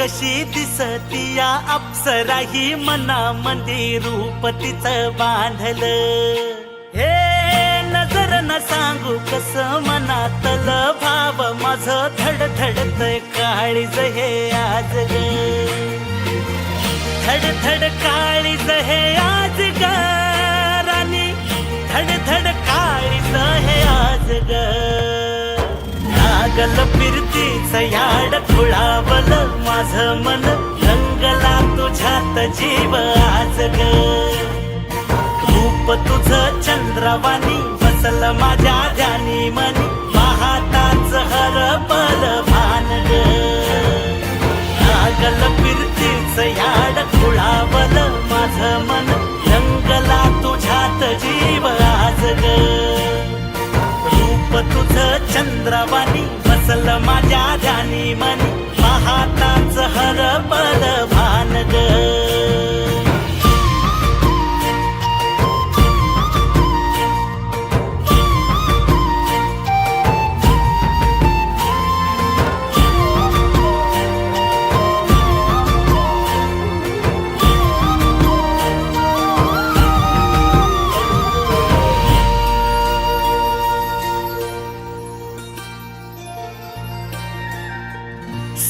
कशी दिसती या अप्सरा ही मनामध्ये रूप तिचं बांधलं. हे नजर न सांगू कस मनातल भाव माझं धडधडतय काळीज हे आज ग. धडधड काळीज हे आज ग राणी, धडधड काळीज हे आज ग. लागल फिरतीच याड खुळावलं माझं मन, रंगला तुझ्यात जीव आज ग. रूप तुझं चंद्रवाणी बसल माझ्या ध्यानी मनी, पाहताच हरपल भान ग. लागल फिरतीच याड खुळावलं माझं मन, रंगला तुझ्यात जीव आज ग. रूप तुझं चंद्रवाणी बसल माझ्या ध्यानी मनी, पाहताच हरपल भान ग.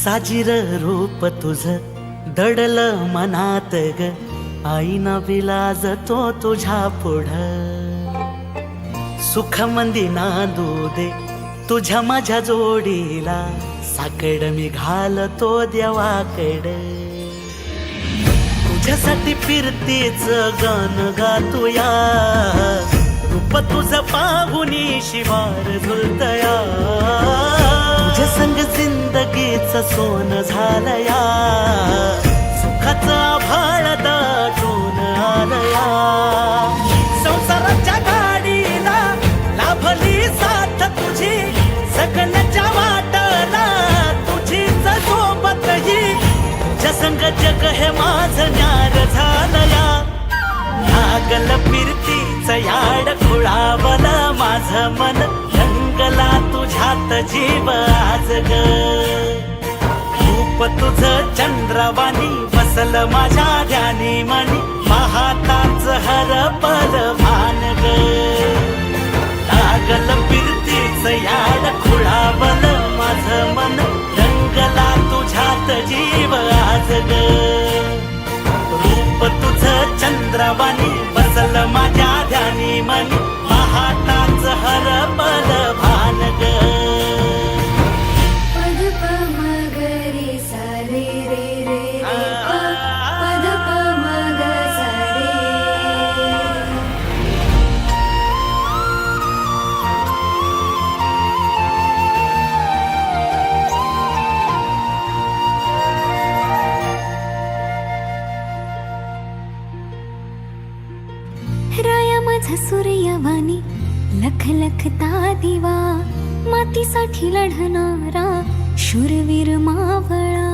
साजीर रूप तुझं दडलं मनात ग, आईना विलाज तो तुझ्या पुढं. सुख मंदी नांदू दे तुझ्या माझ्या जोडीला, साकड मी घालतो देवाकड. तुझ्यासाठी फिरतीच गाणं गातोया, रूप तुझं पाहुनी शिवार झुलतया. तुझ्या संग जिंदगीच सोन झालया, सुखाचा आभाळ दाटून आलया. संसाराच्या गाडीला लाभली साथ तुझी, जगण्याच्या वाटला तुझीच सोबत ही. तुझ्या संग जग हे माझं न्यार झालया. लागल फिरतीच याड खुळावलं माझं मन, रंगला तुझ्यात जीव आज ग. रूप तुझं चंद्रवाणी बसल माझ्या ध्यानी मनी, पाहताच हरपल भान ग. लागल फिरतीच याड खुळावलं माझं मन, रंगला तुझ्यात जीव आज ग. रूप तुझं चंद्रवाणी बसल माझ्या ध्यानी मनी, पाहताच हरपल भान ग. पद प म ग रे सा रे रे रे रे प, पद प म ग सा रे. राया माझा सूर्यवाणी लख लखता दिवा, मातीसाठी लढणारा शूरवीर मावळा.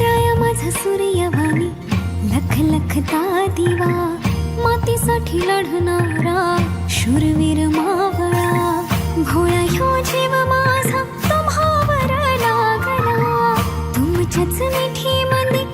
राया माझा सूर्यवाणी लख लखता दिवा, मातीसाठी लढणारा शूरवीर मावळा. भोळा ह्यो जीव माझा तुम्हावर लागला, तुमच्याच मिठी मनी